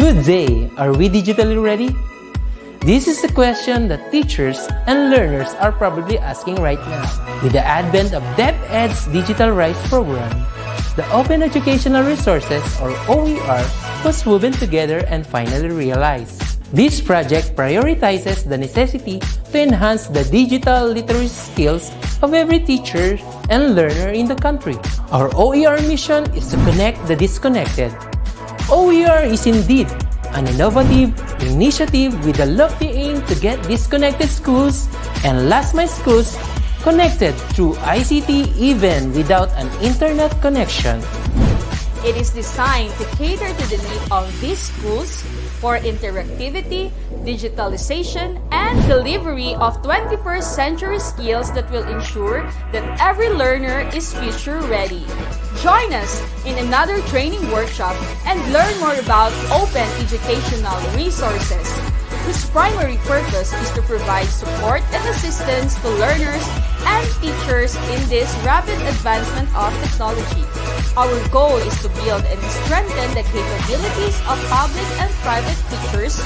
Good day! Are we digitally ready? This is a question that teachers and learners are probably asking right now. With the advent of DepEd's Digital Rights Program, the Open Educational Resources, or OER, was woven together and finally realized. This project prioritizes the necessity to enhance the digital literacy skills of every teacher and learner in the country. Our OER mission is to connect the disconnected. OER is indeed an innovative initiative with a lofty aim to get disconnected schools and last-mile schools connected through ICT even without an internet connection. It is designed to cater to the need of these schools for interactivity, digitalization, and delivery of 21st century skills that will ensure that every learner is future ready. Join us in another training workshop and learn more about open educational resources, whose primary purpose is to provide support and assistance to learners and teachers in this rapid advancement of technology. Our goal is to build and strengthen the capabilities of public and private teachers,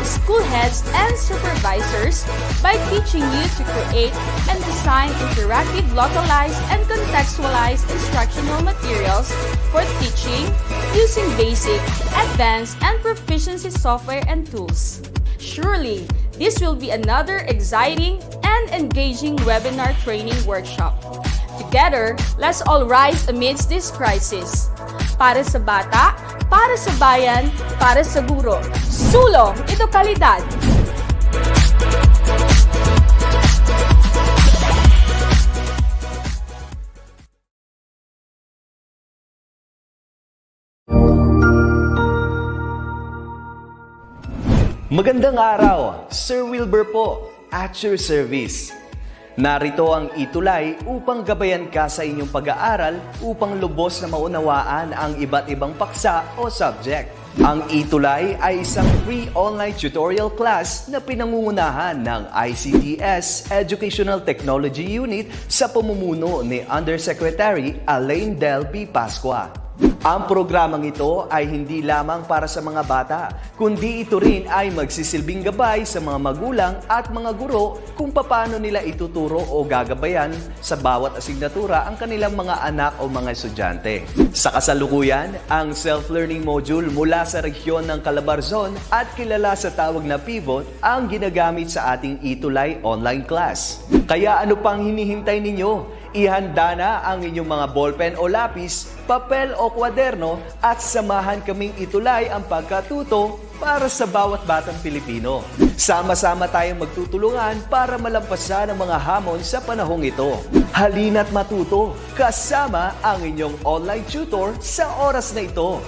school heads, and supervisors by teaching you to create and design interactive, localized, and contextualized instructional materials for teaching using basic, advanced, and proficiency software and tools. Surely, this will be another exciting and engaging webinar training workshop. Together, let's all rise amidst this crisis. Para sa bata, para sa bayan, para sa guro. Sulong edukalidad! Magandang araw, Sir Wilbur po, at your service. Narito ang ETUlay upang gabayan ka sa inyong pag-aaral upang lubos na maunawaan ang iba't ibang paksa o subject. Ang ETUlay ay isang free online tutorial class na pinangungunahan ng ICT's Educational Technology Unit sa pamumuno ni Undersecretary Elaine Del P. Pascua. Ang programang ito ay hindi lamang para sa mga bata, kundi ito rin ay magsisilbing gabay sa mga magulang at mga guro kung paano nila ituturo o gagabayan sa bawat asignatura ang kanilang mga anak o mga estudyante. Sa kasalukuyan, ang self-learning module mula sa rehiyon ng Calabarzon at kilala sa tawag na pivot ang ginagamit sa ating ETUlay online class. Kaya ano pang hinihintay ninyo? Ihanda na ang inyong mga ballpen o lapis, papel o kwaderno at samahan kaming itulay ang pagkatuto para sa bawat batang Pilipino. Sama-sama tayong magtutulungan para malampasan ang mga hamon sa panahong ito. Halina't matuto kasama ang inyong online tutor sa oras na ito.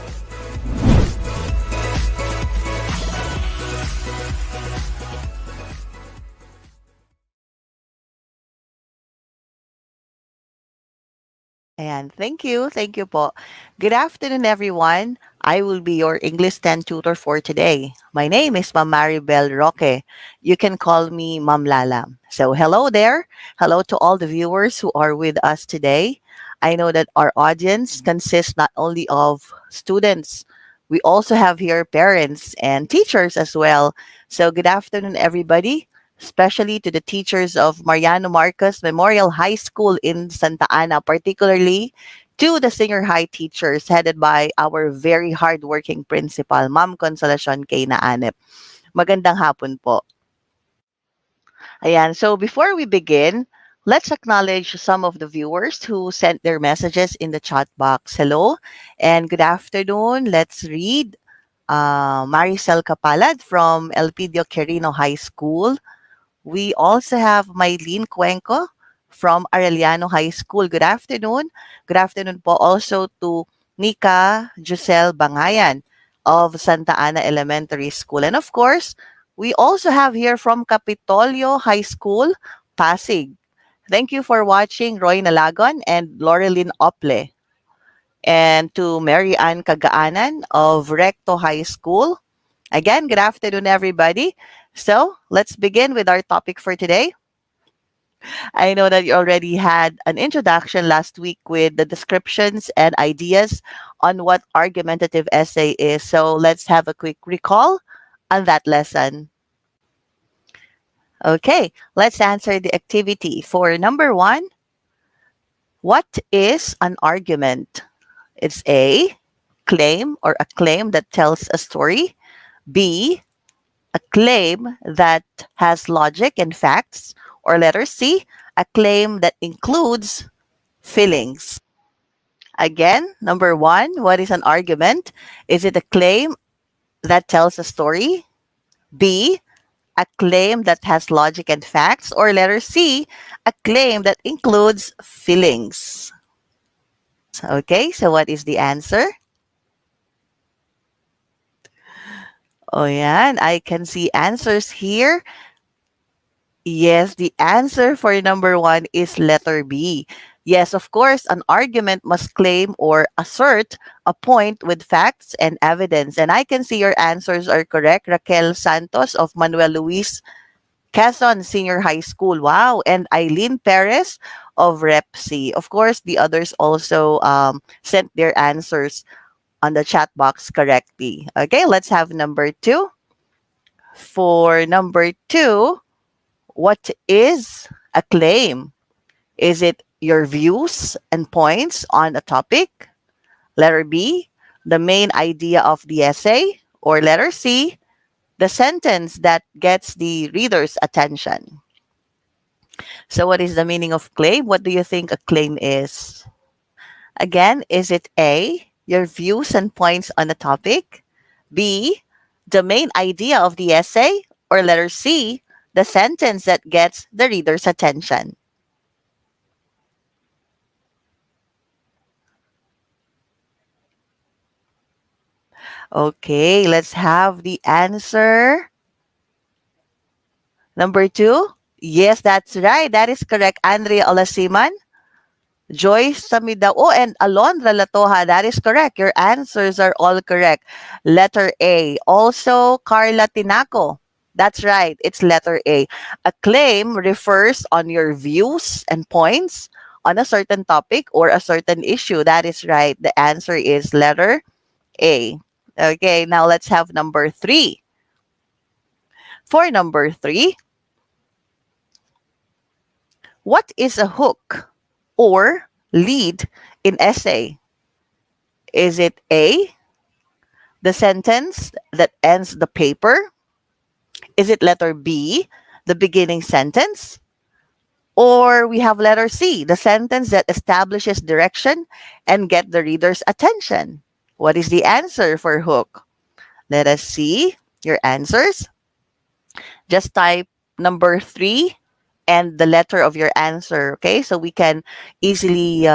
Ayan, thank you po. Good afternoon, everyone. I will be your English 10 tutor for today. My name is Ma'am Maribel Roque. You can call me Ma'am Lala. So hello there. Hello to all the viewers who are with us today. I know that our audience consists not only of students, we also have here parents and teachers as well. So good afternoon, everybody. Especially to the teachers of Mariano Marcos Memorial High School in Santa Ana, particularly to the senior high teachers headed by our very hardworking principal, Ma'am Consolacion K. Naanep. Magandang hapon po. Ayan, so before we begin, let's acknowledge some of the viewers who sent their messages in the chat box. Hello and good afternoon. Let's read Maricel Capalad from Elpidio Quirino High School. We also have Maylene Cuenco from Arellano High School. Good afternoon. Good afternoon po also to Nika Giselle Bangayan of Santa Ana Elementary School. And of course, we also have here from Capitolio High School, Pasig. Thank you for watching, Roy Nalagon and Laurelyn Ople. And to Mary Ann Kagaanan of Recto High School. Again, good afternoon, everybody. So, let's begin with our topic for today. I know that you already had an introduction last week with the descriptions and ideas on what argumentative essay is. So let's have a quick recall on that lesson. Okay, let's answer the activity. For number one, what is an argument? It's A, claim or a claim that tells a story. B, a claim that has logic and facts. Or letter C, a claim that includes feelings. Again, number one, what is an argument? Is it a claim that tells a story? B, a claim that has logic and facts? Or letter C, a claim that includes feelings? Okay, so what is the answer? Oh, yeah, and I can see answers here. Yes, the answer for number one is letter B. Yes, of course, an argument must claim or assert a point with facts and evidence. And I can see your answers are correct. Raquel Santos of Manuel Luis Quezon Senior High School. Wow. And Eileen Perez of Rep C. Of course, the others also sent their answers on the chat box correctly. Okay, let's have number two. For number two, what is a claim? Is it your views and points on a topic? Letter B, the main idea of the essay? Or letter C, the sentence that gets the reader's attention? So, what is the meaning of claim? What do you think a claim is? Again, is it A, your views and points on a topic? B, the main idea of the essay? Or letter C, the sentence that gets the reader's attention? Okay, let's have the answer. Number two. Yes, that's right. That is correct. Andrea Olasiman, Joyce Samidao, and Alondra Latoja. That is correct. Your answers are all correct. Letter A. Also, Carla Tinaco. That's right. It's letter A. A claim refers on your views and points on a certain topic or a certain issue. That is right. The answer is letter A. Okay, now let's have number three. For number three, what is a hook or lead in essay? Is it A, the sentence that ends the paper? Is it letter B, the beginning sentence? Or we have letter C, the sentence that establishes direction and get the reader's attention? What is the answer for hook? Let us see your answers. Just type number three and the letter of your answer, okay? So we can easily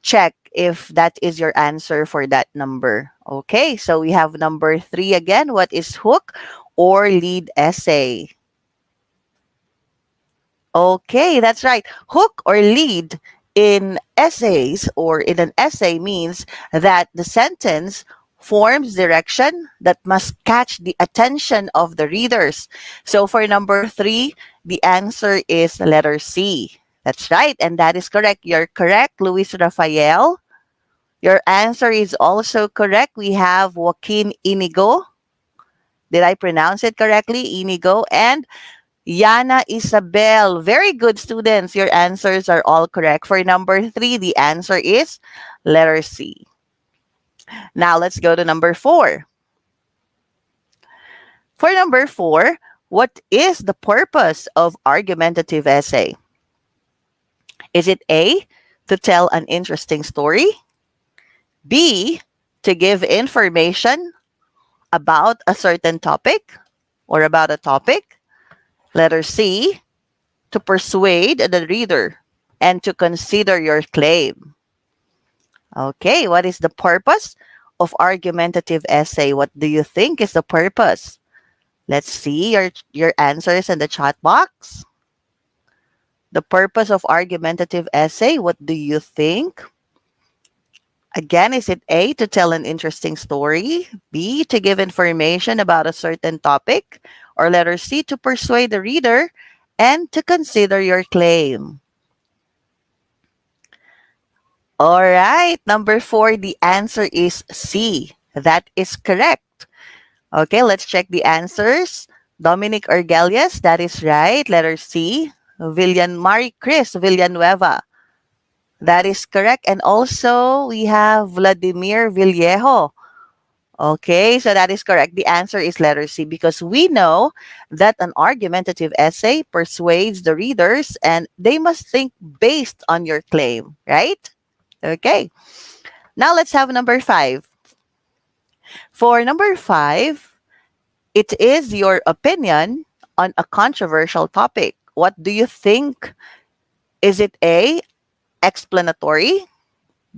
check if that is your answer for that number. Okay, so we have number three again. What is hook or lead essay? Okay, that's right. Hook or lead in essays or in an essay means that the sentence forms direction that must catch the attention of the readers. So for number three, the answer is letter C. That's right, and that is correct. You're correct, Luis Rafael. Your answer is also correct. We have Joaquin Inigo. Did I pronounce it correctly? Inigo. And Yana Isabel. Very good, students. Your answers are all correct. For number three, the answer is letter C. Now let's go to number four. For number four, what is the purpose of argumentative essay? Is it A, to tell an interesting story? B, to give information about a certain topic or about a topic? Letter C, to persuade the reader and to consider your claim. Okay, what is the purpose of argumentative essay? What do you think is the purpose? Let's see your answers in the chat box. The purpose of argumentative essay, what do you think? Again, is it A, to tell an interesting story? B, to give information about a certain topic? Or letter C, to persuade the reader and to consider your claim. All right, number 4, the answer is C. That is correct. Okay, let's check the answers. Dominic Orgelius, that is right. Letter C. Marie Chris Villanueva, that is correct. And also, we have Vladimir Villejo. Okay, so that is correct. The answer is letter C because we know that an argumentative essay persuades the readers and they must think based on your claim, right? Okay, now let's have number 5. For number 5, it is your opinion on a controversial topic. What do you think? Is it A, explanatory,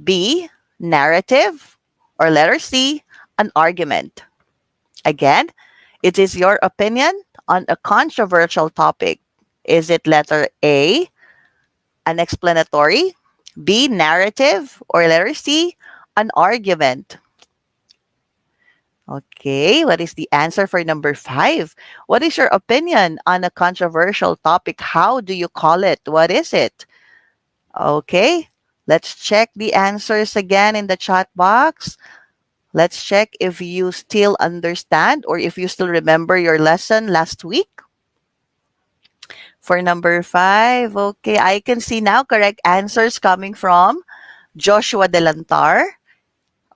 B, narrative, or letter C, an argument? Again, it is your opinion on a controversial topic. Is it letter A, an explanatory, B, narrative, or letter C, an argument? Okay, what is the answer for number 5? What is your opinion on a controversial topic? How do you call it? What is it? Okay, let's check the answers again in the chat box. Let's check if you still understand or if you still remember your lesson last week. For number 5, okay, I can see now correct answers coming from Joshua Delantar.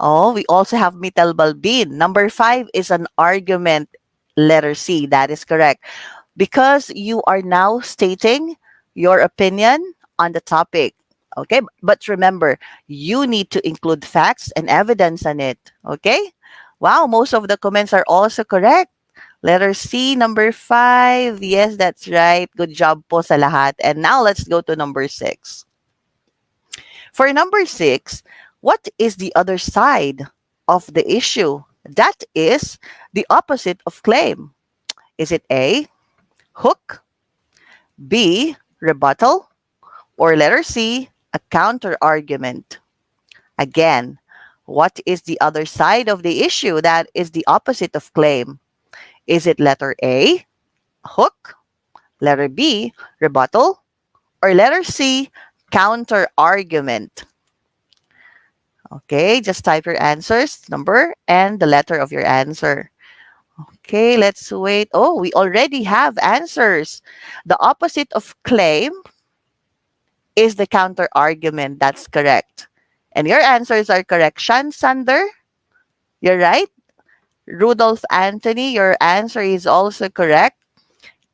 Oh, we also have Mitel Balbin. Number 5 is an argument, letter C. That is correct. Because you are now stating your opinion on the topic. Okay, but remember, you need to include facts and evidence on it. Okay? Wow, most of the comments are also correct. Letter C, number 5. Yes, that's right. Good job po sa lahat. And now let's go to number 6. For number 6, what is the other side of the issue? That is the opposite of claim. Is it A, hook, B, rebuttal, or letter C, a counter argument? Again, what is the other side of the issue that is the opposite of claim? Is it letter A, hook, letter B, rebuttal, or letter C, counter argument? Okay, just type your answers, number, and the letter of your answer. Okay, let's wait. Oh, we already have answers. The opposite of claim is the counter argument. That's correct. And your answers are correct. Shan Sander, you're right. Rudolph Anthony, your answer is also correct.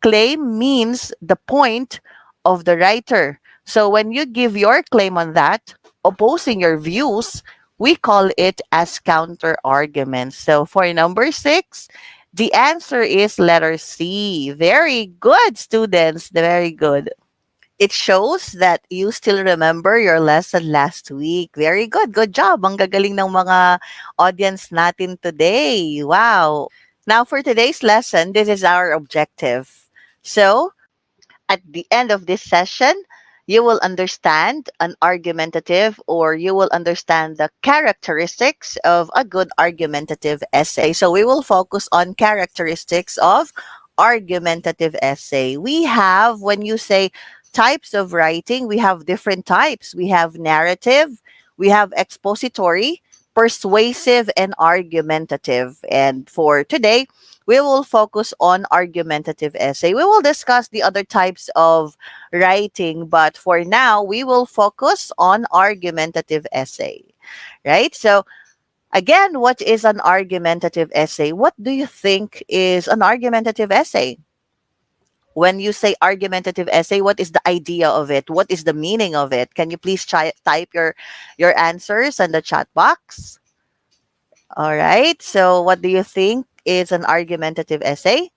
Claim means the point of the writer. So when you give your claim on that, opposing your views, we call it as counter arguments. So for number 6, the answer is letter C. Very good, students. Very good. It shows that you still remember your lesson last week. Very good. Good job. Ang gagaling ng mga audience natin today. Wow. Now for today's lesson, this is our objective. So, at the end of this session, you will understand an argumentative or you will understand the characteristics of a good argumentative essay. So we will focus on characteristics of argumentative essay. We have, when you say types of writing, we have different types. We have narrative, we have expository, persuasive, and argumentative. And for today, we will focus on argumentative essay. We will discuss the other types of writing, but for now, we will focus on argumentative essay, right? So, again, what is an argumentative essay? What do you think is an argumentative essay? When you say argumentative essay, what is the idea of it? What is the meaning of it? Can you please type your answers in the chat box? All right. So, what do you think is an argumentative essay?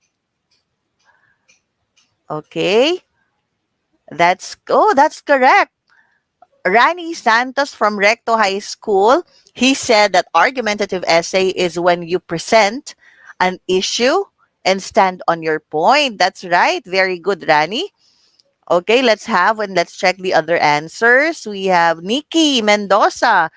Okay. That's correct. Rani Santos from Recto High School, he said that argumentative essay is when you present an issue and stand on your point. That's right. Very good, Rani. Okay, let's check the other answers. We have Nikki Mendoza.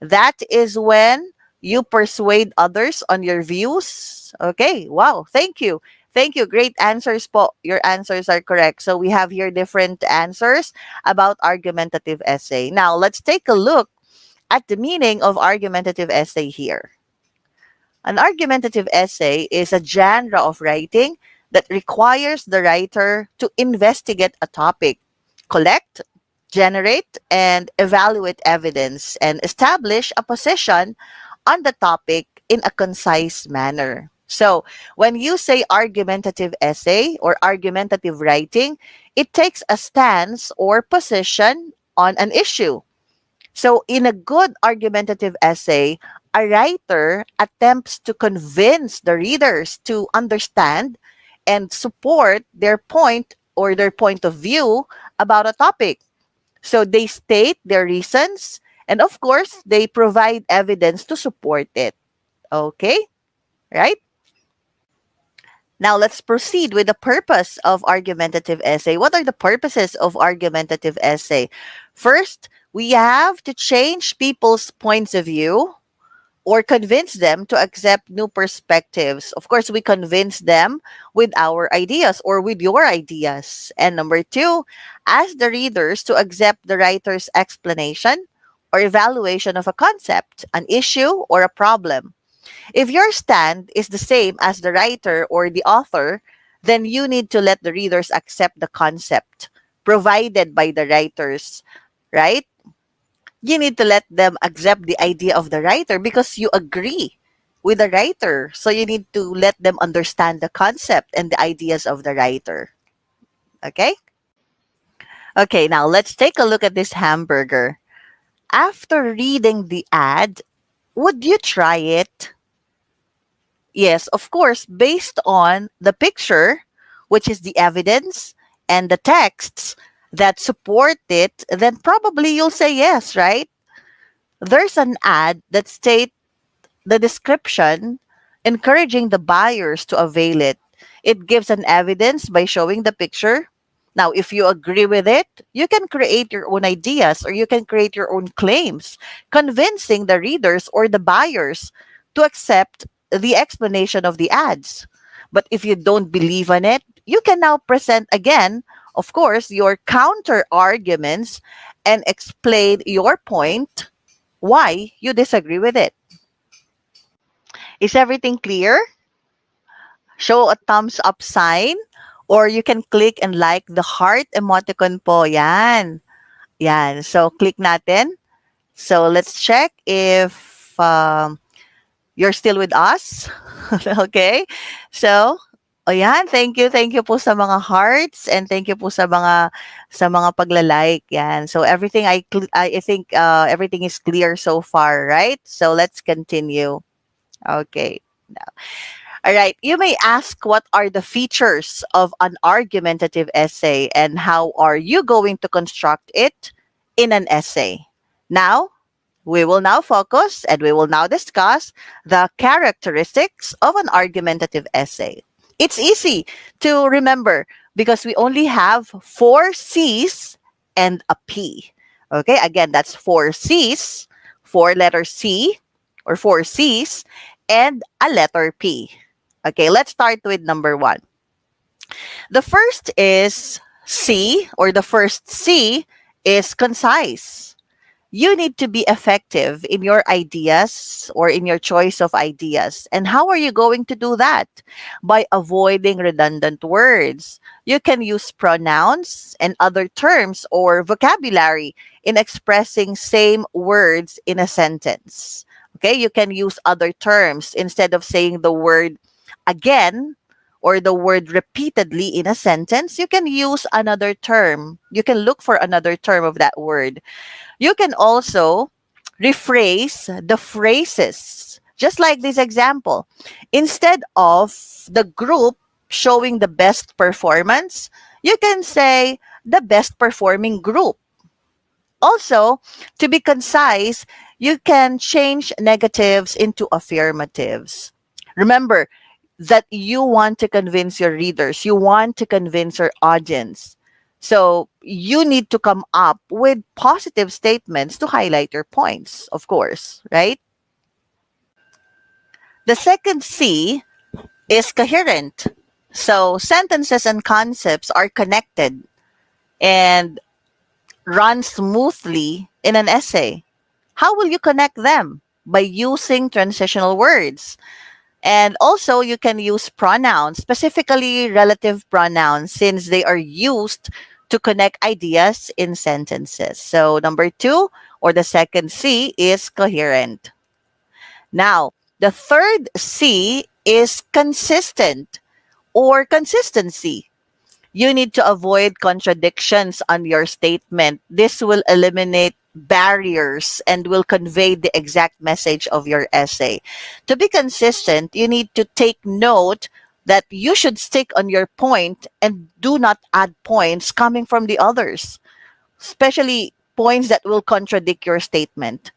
That is when you persuade others on your views. Okay, wow. Thank you. Thank you. Great answers po. Your answers are correct. So we have here different answers about argumentative essay. Now, let's take a look at the meaning of argumentative essay here. An argumentative essay is a genre of writing that requires the writer to investigate a topic, collect, generate, and evaluate evidence, and establish a position on the topic in a concise manner. So, when you say argumentative essay or argumentative writing, it takes a stance or position on an issue. So, in a good argumentative essay, a writer attempts to convince the readers to understand and support their point or their point of view about a topic. So, they state their reasons and, of course, they provide evidence to support it. Okay? Right? Now, let's proceed with the purpose of argumentative essay. What are the purposes of argumentative essay? First, we have to change people's points of view or convince them to accept new perspectives. Of course, we convince them with our ideas or with your ideas. And number two, ask the readers to accept the writer's explanation or evaluation of a concept, an issue, or a problem. If your stand is the same as the writer or the author, then you need to let the readers accept the concept provided by the writers, right? You need to let them accept the idea of the writer because you agree with the writer. So you need to let them understand the concept and the ideas of the writer. Okay? Okay, now let's take a look at this hamburger. After reading the ad, would you try it? Yes, of course, based on the picture, which is the evidence, and the texts that support it, then probably you'll say yes, right? There's an ad that states the description encouraging the buyers to avail it. It gives an evidence by showing the picture. Now, if you agree with it, you can create your own ideas or you can create your own claims, convincing the readers or the buyers to accept the explanation of the ads. But if you don't believe in it, you can now present again, of course, your counter arguments and explain your point why you disagree with it. Is everything clear? Show a thumbs up sign or you can click and like the heart emoticon po. Yan. Yan. So, click natin. So, let's check if you're still with us. Okay? So, o yan, thank you. Thank you po sa mga hearts and thank you po sa mga pagla-like. Yan. So, everything I think everything is clear so far, right? So, let's continue. Okay. Now, all right. You may ask what are the features of an argumentative essay and how are you going to construct it in an essay? Now, we will now focus and we will now discuss the characteristics of an argumentative essay. It's easy to remember because we only have 4 C's and a P. Okay, again, that's 4 C's, 4 letters C or 4 C's, and a letter P. Okay, let's start with number 1. The first is C, or the first C is concise. You need to be effective in your ideas or in your choice of ideas. And how are you going to do that? By avoiding redundant words. You can use pronouns and other terms or vocabulary in expressing same words in a sentence. Okay, you can use other terms instead of saying the word again or the word repeatedly in a sentence. You can use another term. You can look for another term of that word. You can also rephrase the phrases, just like this example. Instead of the group showing the best performance, you can say the best performing group. Also, to be concise, you can change negatives into affirmatives. Remember that you want to convince your readers, you want to convince your audience. So you need to come up with positive statements to highlight your points, of course, right? The second C is coherent. So sentences and concepts are connected and run smoothly in an essay. How will you connect them? By using transitional words. And also, you can use pronouns, specifically relative pronouns, since they are used to connect ideas in sentences. So, number two, or the second C, is coherent. Now, the third C is consistent or consistency. You need to avoid contradictions on your statement. This will eliminate barriers and will convey the exact message of your essay. To be consistent, you need to take note that you should stick on your point and do not add points coming from the others, especially points that will contradict your statement,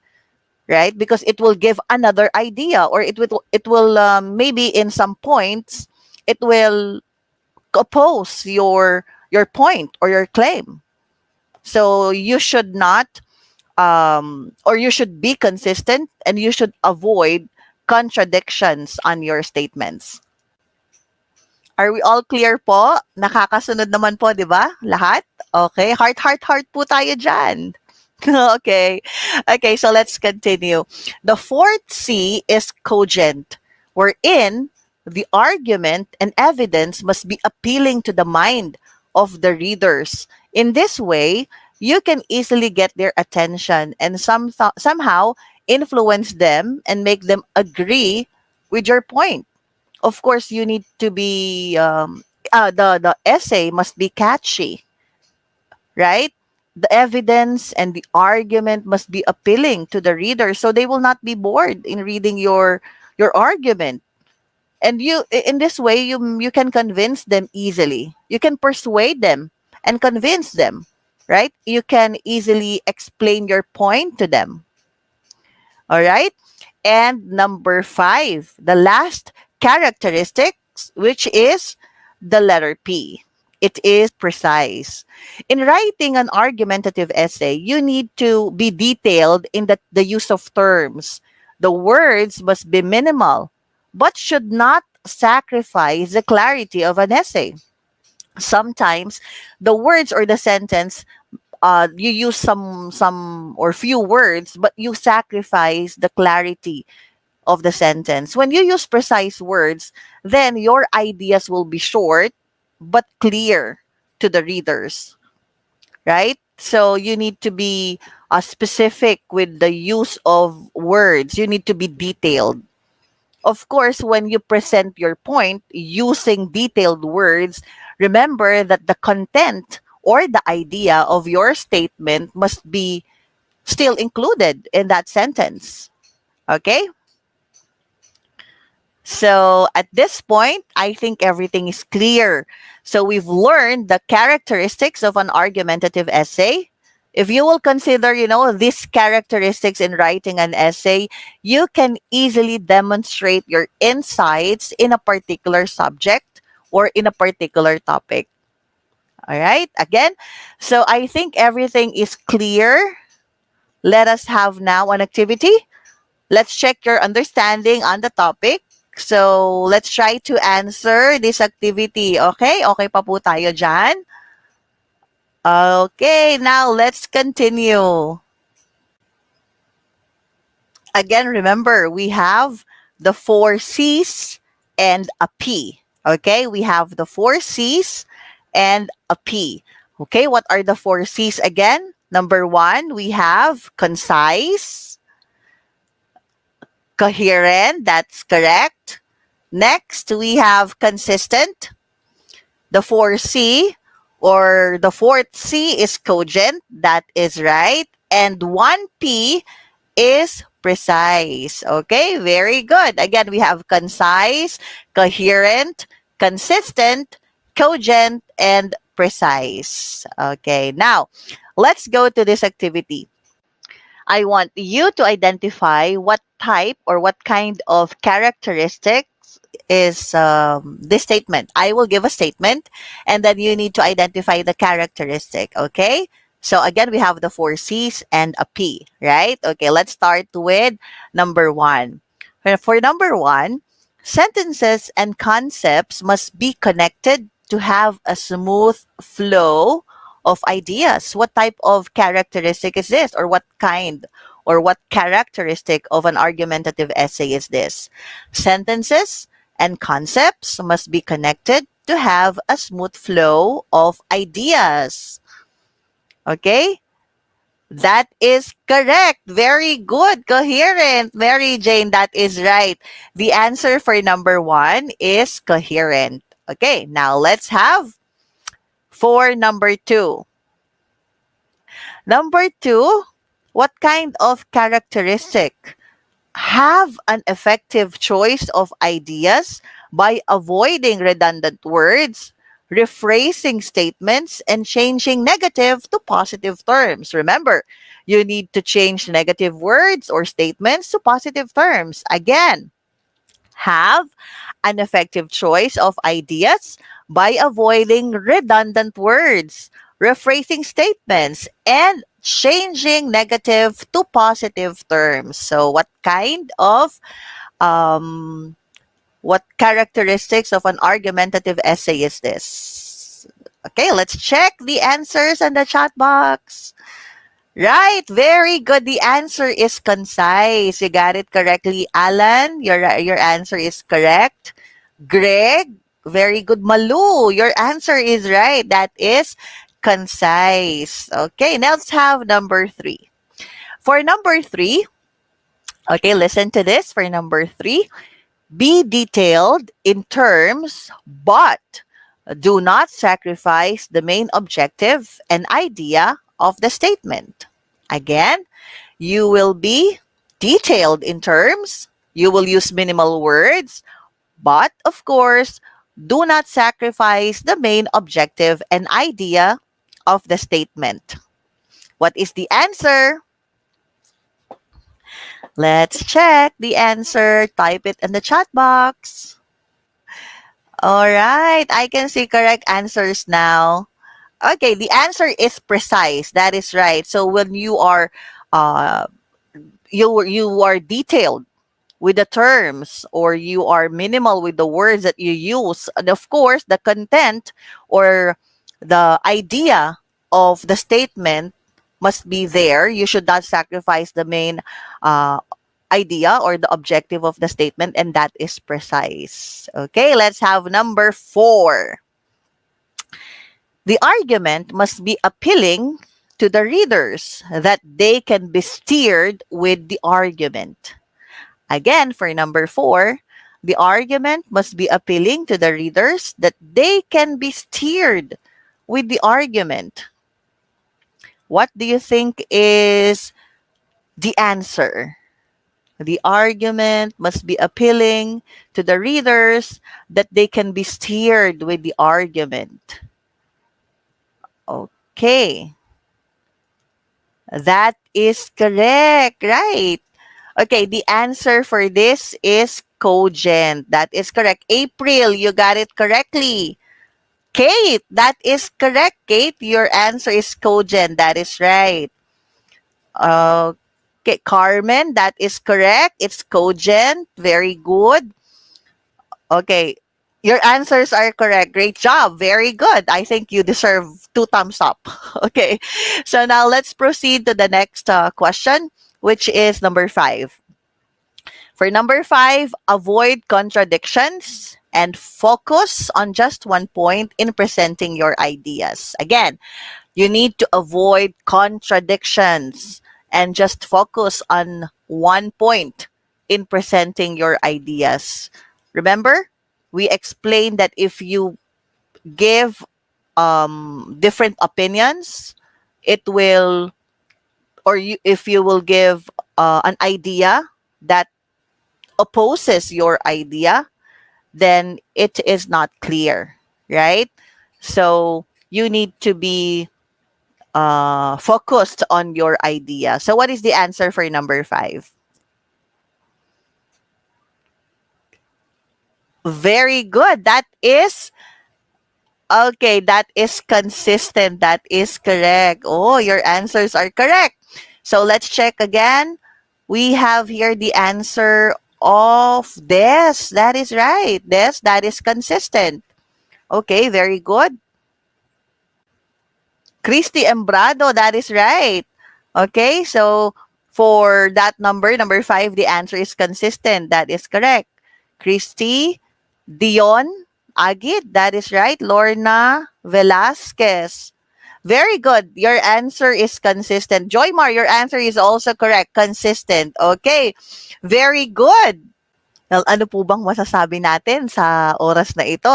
right? Because it will give another idea, or it will maybe in some points it will oppose your point or your claim. So you should not or you should be consistent, and you should avoid contradictions on your statements. Are we all clear po? Nakakasunod naman po, di ba? Lahat? Okay. Heart, heart, heart po tayo dyan. Okay. Okay, so let's continue. The fourth C is cogent, wherein the argument and evidence must be appealing to the mind of the readers. In this way, you can easily get their attention and somehow influence them and make them agree with your point. Of course, you need to be the essay must be catchy, right? The evidence and the argument must be appealing to the reader, so they will not be bored in reading your argument. And you, in this way, you can convince them easily. You can persuade them and convince them, right? You can easily explain your point to them. All right. And number five, the last characteristics, which is the letter P. It is precise. In writing an argumentative essay, you need to be detailed in the use of terms. The words must be minimal, but should not sacrifice the clarity of an essay. Sometimes the words or the sentence, you use some or few words, but you sacrifice the clarity of the sentence. When you use precise words, then your ideas will be short but clear to the readers, right? So you need to be specific with the use of words. You need to be detailed. Of course, when you present your point using detailed words, remember that the content or the idea of your statement must be still included in that sentence. Okay? So at this point, I think everything is clear. So we've learned the characteristics of an argumentative essay. If you will consider, these characteristics in writing an essay, you can easily demonstrate your insights in a particular subject or in a particular topic. All right. Again, so I think everything is clear. Let us have now an activity. Let's check your understanding on the topic. So, let's try to answer this activity. Okay? Okay pa po tayo dyan? Okay, now let's continue. Again, remember, we have the 4 C's and a P. Okay? We have the 4 C's and a P. Okay, what are the 4 C's again? Number 1, we have concise, coherent, that's correct. Next, we have consistent. The 4C or the fourth C is cogent, that is right. And 1P is precise. Okay, very good. Again, we have concise, coherent, consistent, cogent, and precise. Okay, now let's go to this activity. I want you to identify what type or what kind of characteristics is this statement. I will give a statement, and then you need to identify the characteristic, okay? So again, we have the 4 C's and a P, right? Okay, let's start with number 1. For number 1, Sentences and concepts must be connected to have a smooth flow of ideas. What type of characteristic is this? Or what kind or what characteristic of an argumentative essay is this? Sentences and concepts must be connected to have a smooth flow of ideas. Okay? That is correct. Very good. Coherent. Mary Jane, that is right. The answer for number 1 is coherent. Okay, now let's have for number 2. Number 2, what kind of characteristic have an effective choice of ideas by avoiding redundant words, rephrasing statements, and changing negative to positive terms. Remember, you need to change negative words or statements to positive terms. Again, have an effective choice of ideas by avoiding redundant words, rephrasing statements, and changing negative to positive terms. So, what characteristics of an argumentative essay is this? Okay, let's check the answers in the chat box. Right, very good. The answer is concise. You got it correctly, Alan. Your answer is correct. Greg, very good. Malu, your answer is right. That is concise. Okay, now let's have number 3. For number 3, okay, listen to this. For number 3, be detailed in terms, but do not sacrifice the main objective and idea of the statement. Again, you will be detailed in terms, you will use minimal words, but of course, do not sacrifice the main objective and idea of the statement. What is the answer? Let's check the answer. Type it in the chat box. All right, I can see correct answers now. Okay, the answer is precise. That is right. So when you are you are detailed with the terms, or you are minimal with the words that you use, and of course the content or the idea of the statement must be there. You should not sacrifice the main idea or the objective of the statement, and that is precise. Okay, let's have number 4. The argument must be appealing to the readers, that they can be steered with the argument. Again, for number 4, the argument must be appealing to the readers, that they can be steered with the argument. What do you think is the answer? The argument must be appealing to the readers, that they can be steered with the argument. Okay. That is correct, right? Okay, the answer for this is cogent. That is correct. April, you got it correctly. Kate, that is correct. Kate, your answer is cogent. That is right. Okay, Carmen, that is correct. It's cogent. Very good. Okay, your answers are correct. Great job. Very good. I think you deserve 2 thumbs up. Okay, so now let's proceed to the next question, which is number 5. For number 5, avoid contradictions and focus on just one point in presenting your ideas. Again, you need to avoid contradictions and just focus on one point in presenting your ideas. Remember, we explained that if you give different opinions, it will, if you will give an idea that opposes your idea, then it is not clear, right? So you need to be focused on your idea. So what is the answer for number 5? Very good. That is okay. That is consistent. That is correct. Oh, your answers are correct. So let's check again. We have here the answer of Des. That is right. Des, that is consistent. Okay, very good. Christy Embrado, that is right. Okay, so for that number 5, the answer is consistent. That is correct. Christy, Dion, Agit, that is right. Lorna Velasquez. Very good. Your answer is consistent. Joymar, your answer is also correct. Consistent. Okay. Very good. Well, ano po bang masasabi natin sa oras na ito?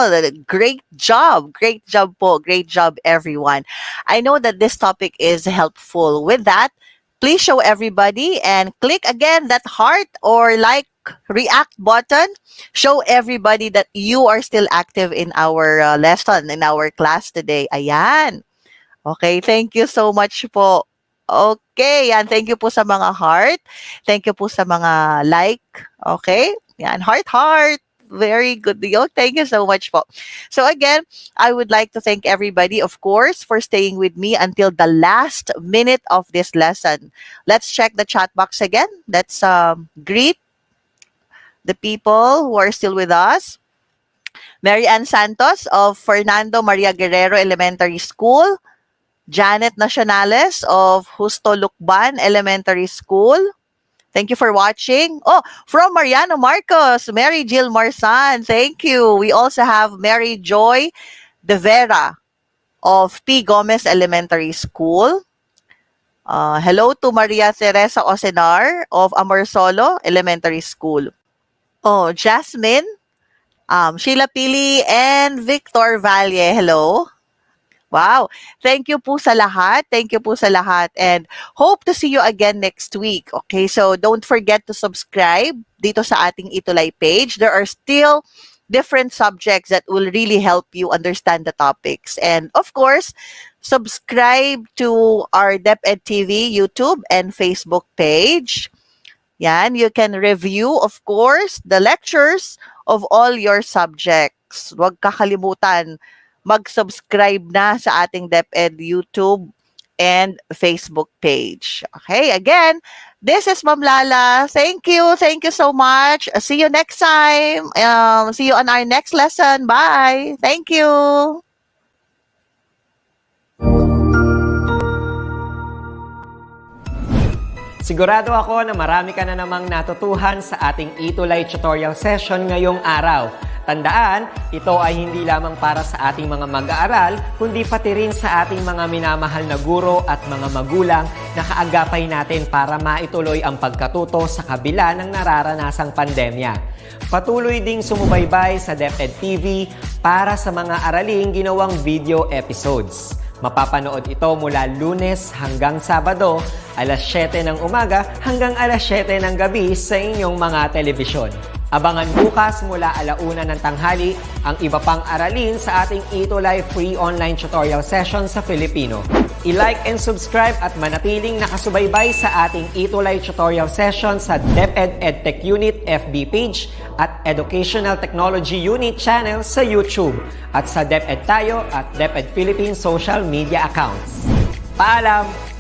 Great job. Great job po. Great job, everyone. I know that this topic is helpful. With that, please show everybody and click again that heart or like react button. Show everybody that you are still active in our lesson, in our class today. Ayan. Okay, thank you so much po. Okay, yan. Thank you po sa mga heart. Thank you po sa mga like. Okay, yan. Heart. Very good deal. Thank you so much po. So again, I would like to thank everybody, of course, for staying with me until the last minute of this lesson. Let's check the chat box again. Let's greet the people who are still with us. Mary Ann Santos of Fernando Maria Guerrero Elementary School. Janet Nacionales of Justo Lucban Elementary School. Thank you for watching. Oh, from Mariano Marcos, Mary Jill Marsan. Thank you. We also have Mary Joy De Vera of P. Gomez Elementary School. Hello to Maria Teresa Osenar of Amorsolo Elementary School. Oh, Jasmine, Sheila Pili, and Victor Valle. Hello. Wow. Thank you po sa lahat. Thank you po sa lahat. And hope to see you again next week. Okay, so don't forget to subscribe dito sa ating ETUlay page. There are still different subjects that will really help you understand the topics. And of course, subscribe to our DepEd TV YouTube and Facebook page. Yan, you can review, of course, the lectures of all your subjects. Huwag kakalimutan, mag-subscribe na sa ating DepEd YouTube and Facebook page. Okay, again, this is Ma'am Lala. Thank you. Thank you so much. See you next time. See you on our next lesson. Bye. Thank you. Sigurado ako na marami ka na namang natutuhan sa ating ETUlay tutorial session ngayong araw. Tandaan, ito ay hindi lamang para sa ating mga mag-aaral, kundi pati rin sa ating mga minamahal na guro at mga magulang na kaagapay natin para maituloy ang pagkatuto sa kabila ng nararanasang pandemya. Patuloy ding sumubaybay sa DepEd TV para sa mga araling ginawang video episodes. Mapapanood ito mula Lunes hanggang Sabado, alas 7 ng umaga hanggang alas 7 ng gabi sa inyong mga telebisyon. Abangan bukas mula 1:00 ng tanghali ang iba pang aralin sa ating ETUlay free online tutorial session sa Filipino. I-like and subscribe at manatiling nakasubaybay sa ating ETUlay tutorial session sa DepEd Edtech Unit FB page at Educational Technology Unit channel sa YouTube at sa DepEd Tayo at DepEd Philippines social media accounts. Paalam!